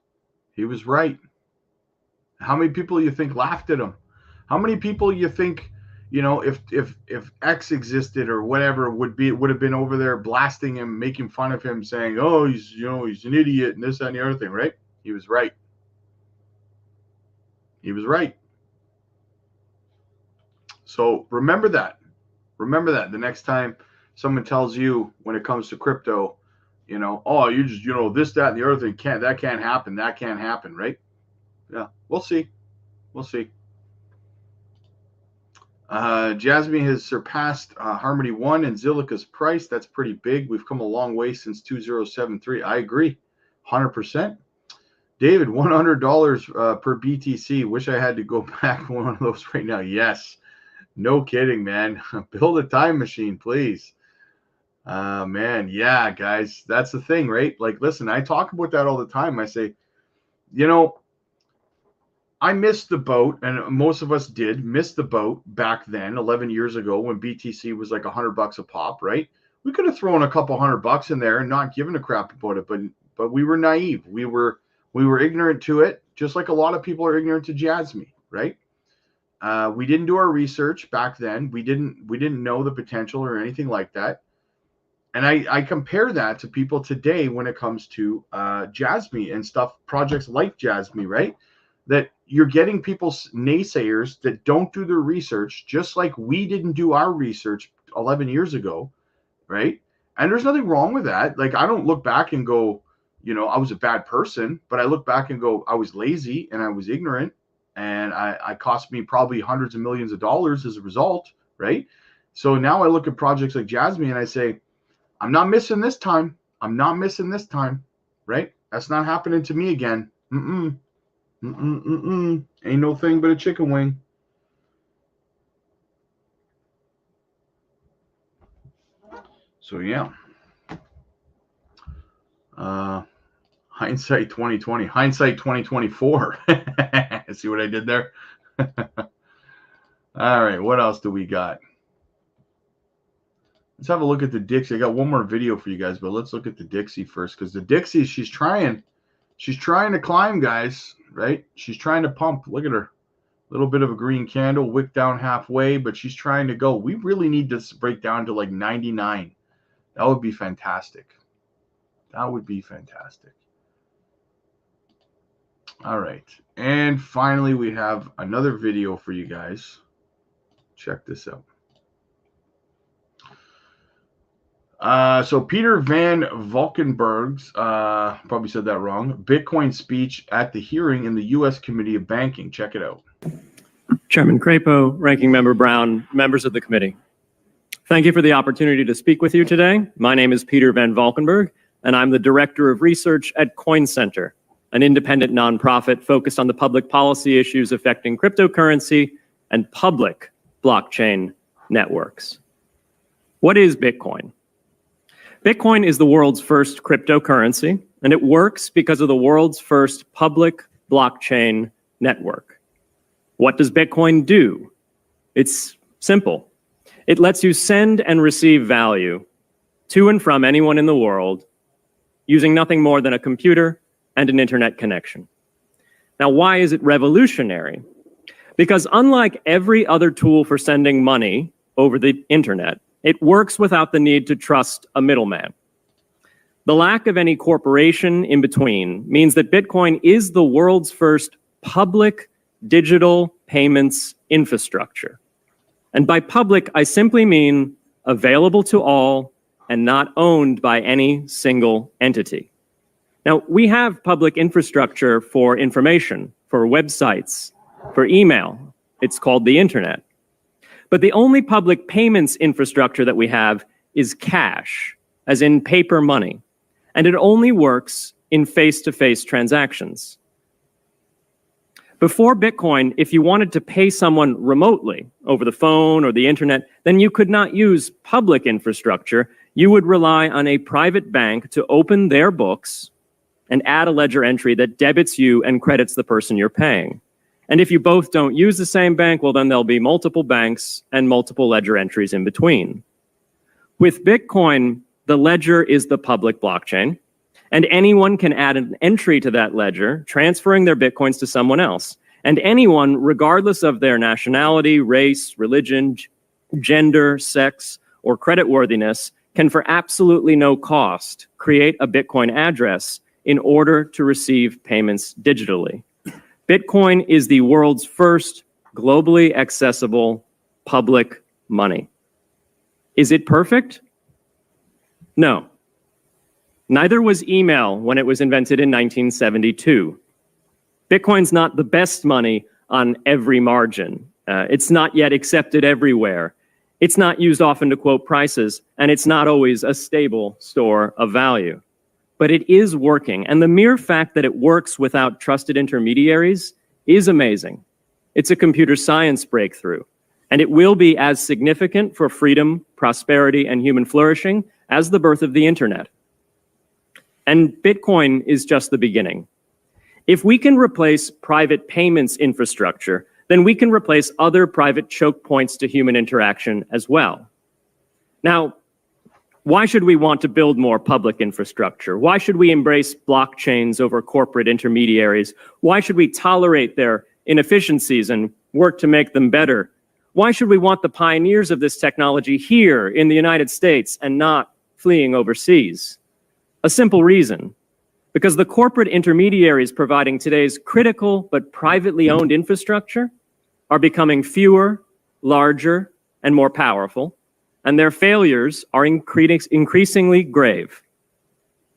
he was right. How many people you think laughed at him? How many people you think, you know, if X existed or whatever would have been over there blasting him, making fun of him, saying, "Oh, he's an idiot," and this and the other thing, right? He was right. He was right. So remember that. Remember that the next time someone tells you when it comes to crypto, you know, oh, you just, you know, this, that, and the other thing that can't happen. That can't happen, right? Yeah, we'll see. We'll see. JASMY has surpassed Harmony 1 and Zilliqa's price. That's pretty big. We've come a long way since 2073. I agree, 100%. David, $100 per BTC. Wish I had to go back one of those right now. Yes, no kidding, man. Build a time machine, please. Man, yeah, guys, that's the thing, right? Like, listen, I talk about that all the time. I say, you know, I missed the boat, and most of us did miss the boat back then, 11 years ago, when BTC was like $100 a pop, right? We could have thrown a couple $100 in there and not given a crap about it, but we were naive. We were ignorant to it, just like a lot of people are ignorant to JASMY, right? We didn't do our research back then. We didn't know the potential or anything like that. And I compare that to people today when it comes to JASMY and stuff, projects like JASMY, right? That you're getting people, naysayers that don't do their research, just like we didn't do our research 11 years ago, right? And there's nothing wrong with that. Like, I don't look back and go, you know, I was a bad person, but I look back and go, I was lazy and I was ignorant, and I cost me probably hundreds of millions of dollars as a result, right? So now I look at projects like JASMY and I say, I'm not missing this time. I'm not missing this time, right? That's not happening to me again. Ain't no thing but a chicken wing. So yeah. Hindsight 2020. Hindsight 2024. See what I did there? All right. What else do we got? Let's have a look at the Dixie. I got one more video for you guys, but let's look at the Dixie first, because the Dixie, she's trying to climb, guys, right? She's trying to pump. Look at her. A little bit of a green candle, wick down halfway, but she's trying to go. We really need this to break down to like 99. That would be fantastic. That would be fantastic. All right. And finally, we have another video for you guys. Check this out. So Peter Van Valkenburg's, probably said that wrong, Bitcoin speech at the hearing in the U.S. Committee of Banking. Check it out. Chairman Crapo, Ranking Member Brown, members of the committee. Thank you for the opportunity to speak with you today. My name is Peter Van Valkenburg, and I'm the Director of Research at Coin Center, an independent nonprofit focused on the public policy issues affecting cryptocurrency and public blockchain networks. What is Bitcoin? Bitcoin is the world's first cryptocurrency, and it works because of the world's first public blockchain network. What does Bitcoin do? It's simple. It lets you send and receive value to and from anyone in the world using nothing more than a computer and an internet connection. Now, why is it revolutionary? Because unlike every other tool for sending money over the internet, it works without the need to trust a middleman. The lack of any corporation in between means that Bitcoin is the world's first public digital payments infrastructure. And by public, I simply mean available to all and not owned by any single entity. Now, we have public infrastructure for information, for websites, for email. It's called the internet. But the only public payments infrastructure that we have is cash, as in paper money. And it only works in face-to-face transactions. Before Bitcoin, if you wanted to pay someone remotely over the phone or the internet, then you could not use public infrastructure. You would rely on a private bank to open their books and add a ledger entry that debits you and credits the person you're paying. And if you both don't use the same bank, well, then there'll be multiple banks and multiple ledger entries in between. With Bitcoin, the ledger is the public blockchain, and anyone can add an entry to that ledger, transferring their Bitcoins to someone else. And anyone, regardless of their nationality, race, religion, gender, sex, or creditworthiness, can for absolutely no cost create a Bitcoin address in order to receive payments digitally. Bitcoin is the world's first globally accessible public money. Is it perfect? No. Neither was email when it was invented in 1972. Bitcoin's not the best money on every margin. It's not yet accepted everywhere. It's not used often to quote prices, and it's not always a stable store of value. But it is working, and the mere fact that it works without trusted intermediaries is amazing. It's a computer science breakthrough, and it will be as significant for freedom, prosperity, and human flourishing as the birth of the internet. And Bitcoin is just the beginning. If we can replace private payments infrastructure, then we can replace other private choke points to human interaction as well. Now, why should we want to build more public infrastructure? Why should we embrace blockchains over corporate intermediaries? Why should we tolerate their inefficiencies and work to make them better? Why should we want the pioneers of this technology here in the United States and not fleeing overseas? A simple reason. Because the corporate intermediaries providing today's critical but privately owned infrastructure are becoming fewer, larger, and more powerful, and their failures are increasingly grave.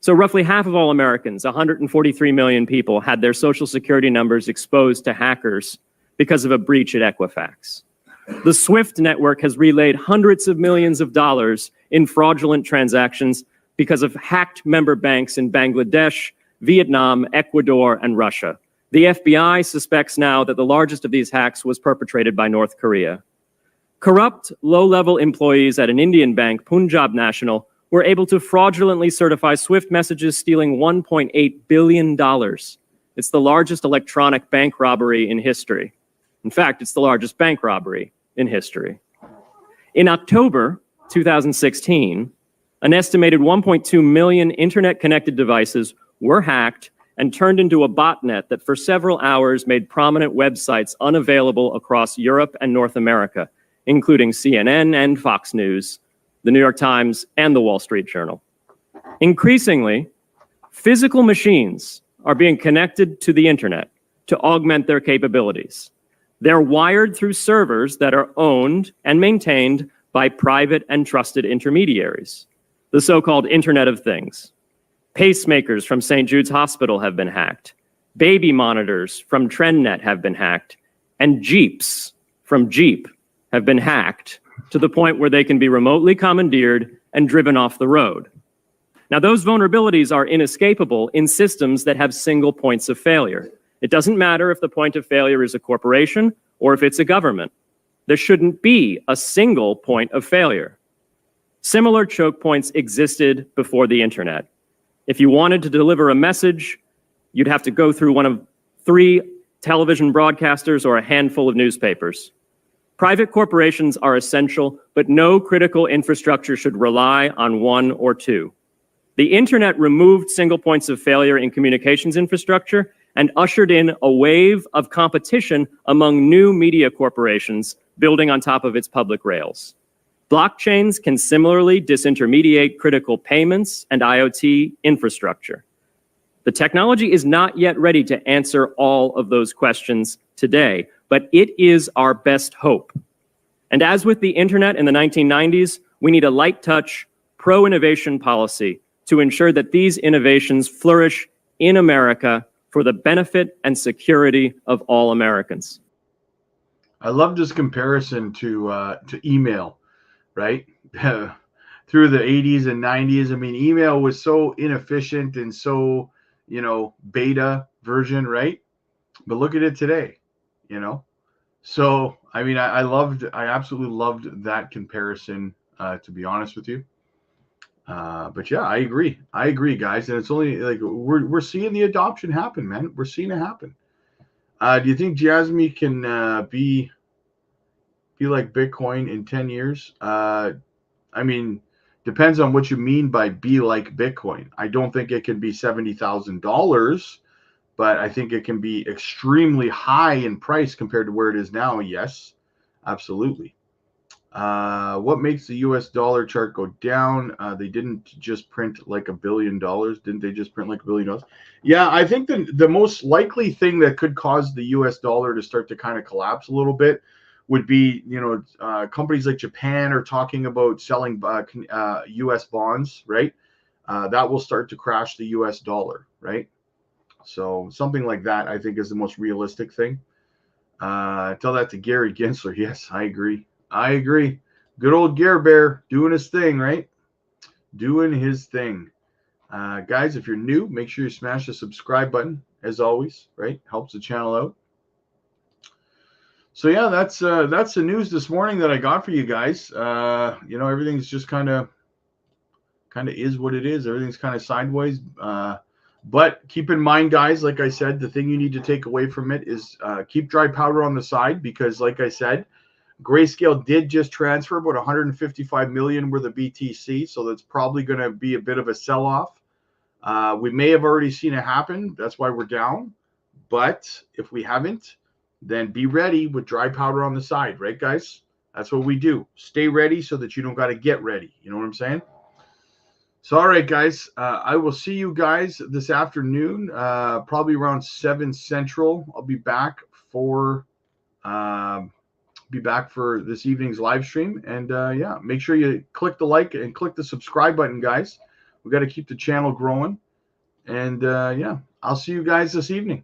So roughly half of all Americans, 143 million people, had their social security numbers exposed to hackers because of a breach at Equifax. The SWIFT network has relayed hundreds of millions of dollars in fraudulent transactions because of hacked member banks in Bangladesh, Vietnam, Ecuador, and Russia. The FBI suspects now that the largest of these hacks was perpetrated by North Korea. Corrupt, low-level employees at an Indian bank, Punjab National, were able to fraudulently certify SWIFT messages, stealing $1.8 billion. It's the largest electronic bank robbery in history. In fact, it's the largest bank robbery in history. In October 2016, an estimated 1.2 million internet-connected devices were hacked and turned into a botnet that for several hours made prominent websites unavailable across Europe and North America, including CNN and Fox News, the New York Times, and the Wall Street Journal. Increasingly, physical machines are being connected to the internet, to augment their capabilities. They're wired through servers that are owned and maintained by private and trusted intermediaries, the so-called Internet of Things. Pacemakers from St. Jude's Hospital have been hacked. Baby monitors from TrendNet have been hacked. And Jeeps from Jeep have been hacked to the point where they can be remotely commandeered and driven off the road. Now, those vulnerabilities are inescapable in systems that have single points of failure. It doesn't matter if the point of failure is a corporation or if it's a government. There shouldn't be a single point of failure. Similar choke points existed before the internet. If you wanted to deliver a message, you'd have to go through one of 3 television broadcasters or a handful of newspapers. Private corporations are essential, but no critical infrastructure should rely on 1 or 2. The internet removed single points of failure in communications infrastructure and ushered in a wave of competition among new media corporations building on top of its public rails. Blockchains can similarly disintermediate critical payments and IoT infrastructure. The technology is not yet ready to answer all of those questions today, but it is our best hope. And as with the internet in the 1990s, we need a light touch, pro-innovation policy to ensure that these innovations flourish in America for the benefit and security of all Americans. I love this comparison to email, right? Through the 80s and 90s, I mean, email was so inefficient and so, you know, beta version, right? But look at it today, you know? So, I mean, I absolutely loved that comparison, to be honest with you. But yeah, I agree, guys. And it's only like we're seeing the adoption happen, man. We're seeing it happen. Do you think JASMY can be like Bitcoin in 10 years? I mean, depends on what you mean by be like Bitcoin. I don't think it can be $70,000, but I think it can be extremely high in price compared to where it is now. Yes, absolutely. What makes the US dollar chart go down? They didn't just print like $1 billion. Didn't they just print like $1 billion? Yeah, I think the most likely thing that could cause the US dollar to start to kind of collapse a little bit would be, you know, companies like Japan are talking about selling US bonds, right? That will start to crash the US dollar, right? So something like that, I think, is the most realistic thing. Tell that to Gary Gensler. Yes, I agree. Good old Gare Bear doing his thing, right? Doing his thing. Guys, if you're new, make sure you smash the subscribe button, as always, right? Helps the channel out. So yeah, that's the news this morning that I got for you guys. You know, everything's just kind of is what it is. Everything's kind of sideways. But keep in mind, guys, like I said, the thing you need to take away from it is keep dry powder on the side, because like I said, Grayscale did just transfer about 155 million worth of BTC, so that's probably going to be a bit of a sell-off. We may have already seen it happen. That's why we're down. But if we haven't, then be ready with dry powder on the side, right, guys? That's what we do. Stay ready so that you don't got to get ready. You know what I'm saying? So, all right, guys, I will see you guys this afternoon, probably around 7 Central. I'll be back for this evening's live stream. And yeah, make sure you click the like and click the subscribe button, guys. We got to keep the channel growing. And yeah, I'll see you guys this evening.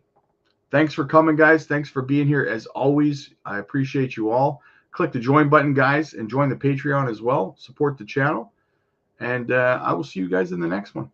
Thanks for coming, guys. Thanks for being here as always. I appreciate you all. Click the join button, guys, and join the Patreon as well. Support the channel. And I will see you guys in the next one.